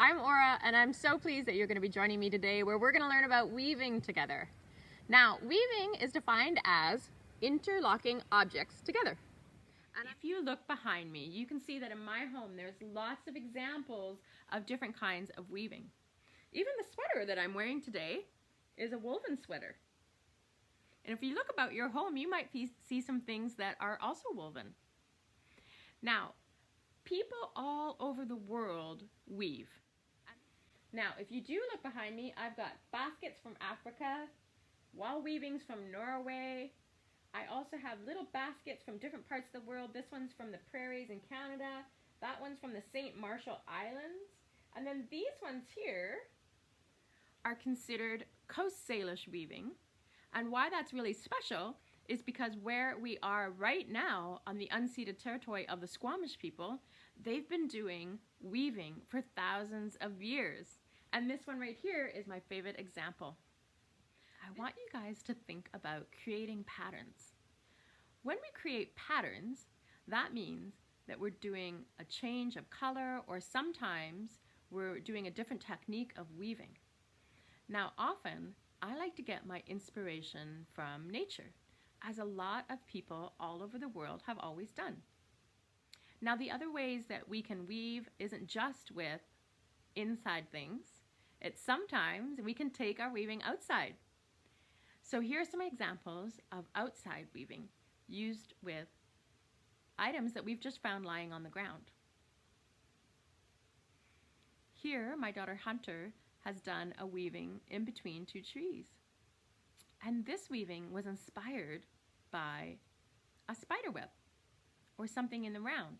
I'm Aura, and I'm so pleased that you're going to be joining me today where we're going to learn about weaving together. Now, weaving is defined as interlocking objects together. And if you look behind me, you can see that in my home there's lots of examples of different kinds of weaving. Even the sweater that I'm wearing today is a woven sweater. And if you look about your home, you might see some things that are also woven. Now, people all over the world weave. Now, if you do look behind me, I've got baskets from Africa, wall weavings from Norway. I also have little baskets from different parts of the world. This one's from the prairies in Canada. That one's from the St. Marshall Islands. And then these ones here are considered Coast Salish weaving. And why that's really special is because where we are right now on the unceded territory of the Cheakamus people, they've been doing weaving for thousands of years. And this one right here is my favorite example. I want you guys to think about creating patterns. When we create patterns, that means that we're doing a change of color, or sometimes we're doing a different technique of weaving. Now, often I like to get my inspiration from nature, as a lot of people all over the world have always done. Now, the other ways that we can weave isn't just with inside things. It's sometimes we can take our weaving outside. So here are some examples of outside weaving used with items that we've just found lying on the ground. Here, my daughter Hunter has done a weaving in between two trees. And this weaving was inspired by a spider web or something in the round.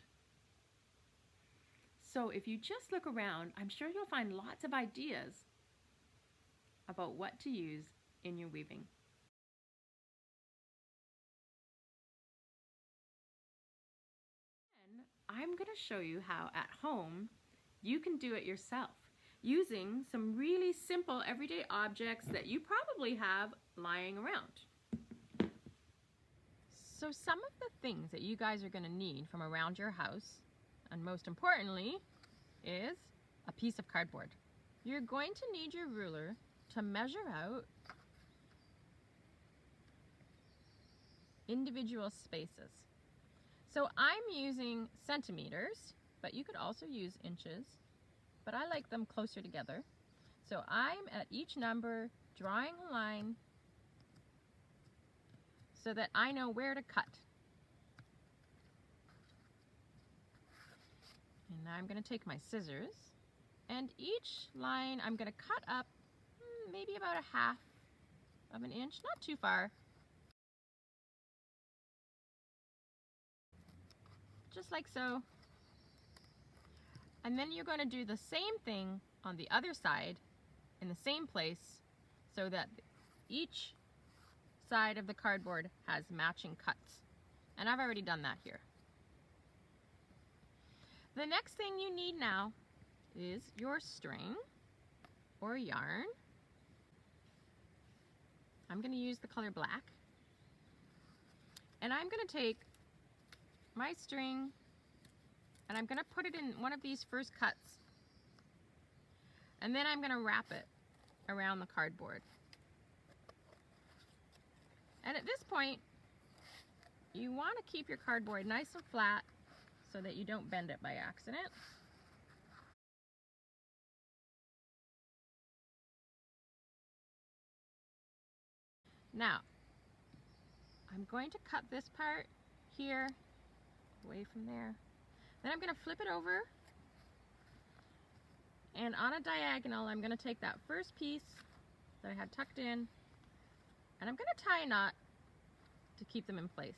So if you just look around, I'm sure you'll find lots of ideas about what to use in your weaving. And I'm going to show you how at home you can do it yourself using some really simple everyday objects that you probably have lying around. So some of the things that you guys are going to need from around your house, and most importantly, is a piece of cardboard. You're going to need your ruler to measure out individual spaces. So I'm using centimeters, but you could also use inches, but I like them closer together. So I'm at each number drawing a line so that I know where to cut. And now I'm going to take my scissors, and each line I'm going to cut up maybe about 1/2 of an inch, not too far. Just like so. And then you're going to do the same thing on the other side in the same place so that each side of the cardboard has matching cuts. And I've already done that here. The next thing you need now is your string or yarn. I'm going to use the color black. And I'm going to take my string and I'm going to put it in one of these first cuts. And then I'm going to wrap it around the cardboard. And at this point, you want to keep your cardboard nice and flat so that you don't bend it by accident. Now, I'm going to cut this part here, away from there. Then I'm going to flip it over, and on a diagonal, I'm going to take that first piece that I had tucked in, and I'm going to tie a knot to keep them in place.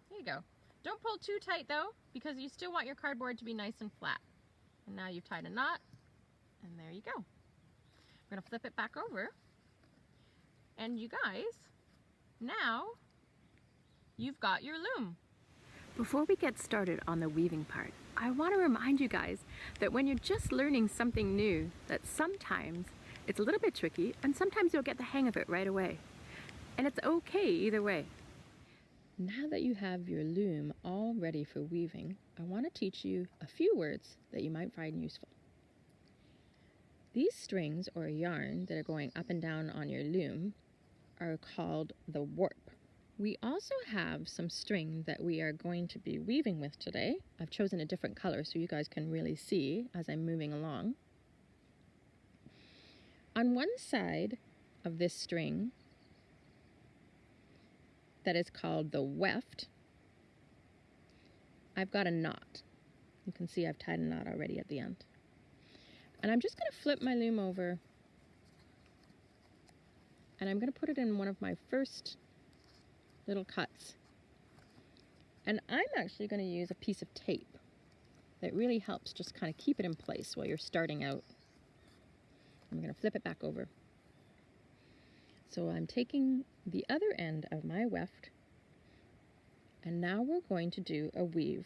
There you go. Don't pull too tight though, because you still want your cardboard to be nice and flat. And now you've tied a knot, and there you go. I'm going to flip it back over. And you guys, now you've got your loom. Before we get started on the weaving part, I want to remind you guys that when you're just learning something new, that sometimes it's a little bit tricky and sometimes you'll get the hang of it right away. And it's okay either way. Now that you have your loom all ready for weaving, I want to teach you a few words that you might find useful. These strings or yarn that are going up and down on your loom are called the warp. We also have some string that we are going to be weaving with today. I've chosen a different color so you guys can really see as I'm moving along. On one side of this string that is called the weft, I've got a knot. You can see I've tied a knot already at the end. And I'm just going to flip my loom over, and I'm going to put it in one of my first little cuts. And I'm actually going to use a piece of tape that really helps just kind of keep it in place while you're starting out. I'm going to flip it back over. So I'm taking the other end of my weft, and now we're going to do a weave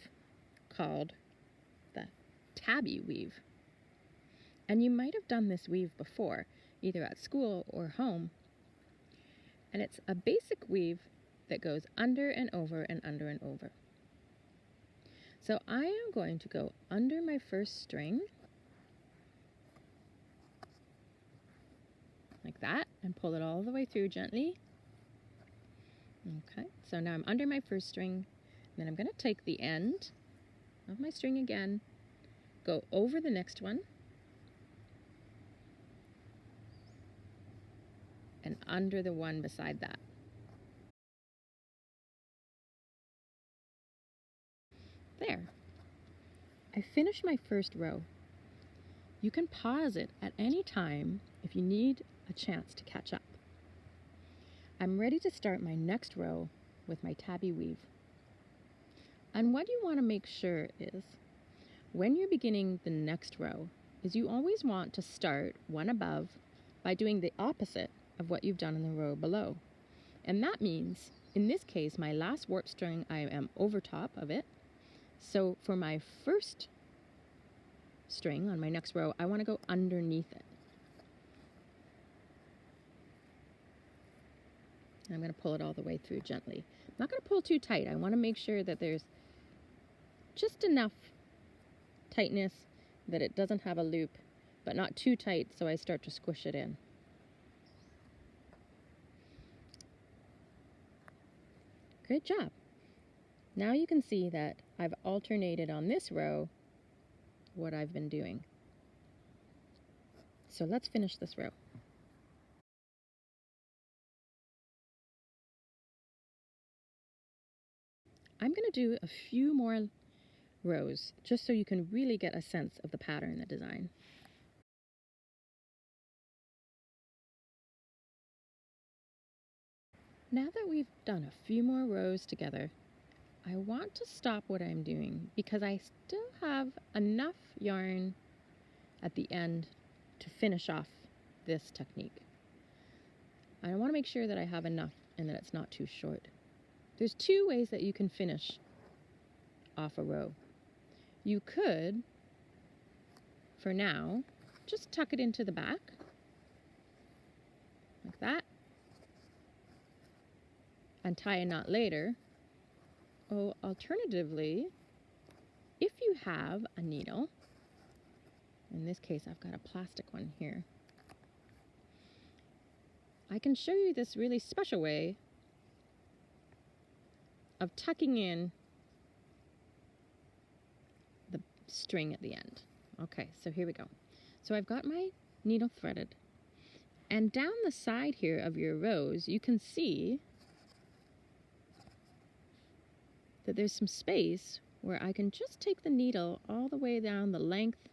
called the tabby weave. And you might have done this weave before, either at school or home. And it's a basic weave that goes under and over and under and over. So I am going to go under my first string, like that, and pull it all the way through gently. Okay, so now I'm under my first string, then I'm going to take the end of my string again, go over the next one, and under the one beside that. There. I finished my first row. You can pause it at any time if you need a chance to catch up. I'm ready to start my next row with my tabby weave. And what you want to make sure is, when you're beginning the next row, is you always want to start one above by doing the opposite of what you've done in the row below. And that means, in this case, my last warp string, I am over top of it. So for my first string on my next row, I want to go underneath it. I'm going to pull it all the way through gently. I'm not going to pull too tight. I want to make sure that there's just enough tightness that it doesn't have a loop, but not too tight so I start to squish it in. Good job. Now you can see that I've alternated on this row what I've been doing. So let's finish this row. I'm going to do a few more rows just so you can really get a sense of the pattern, the design. Now that we've done a few more rows together, I want to stop what I'm doing because I still have enough yarn at the end to finish off this technique. I want to make sure that I have enough and that it's not too short. There's two ways that you can finish off a row. You could, for now, just tuck it into the back, like that, and tie a knot later. Or alternatively, if you have a needle, in this case I've got a plastic one here, I can show you this really special way of tucking in the string at the end. Okay, so here we go. So I've got my needle threaded, and down the side here of your rows you can see that there's some space where I can just take the needle all the way down the length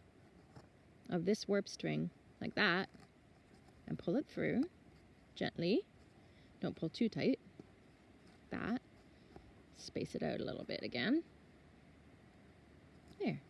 of this warp string, like that, and pull it through gently. Don't pull too tight. That. Space it out a little bit again. There.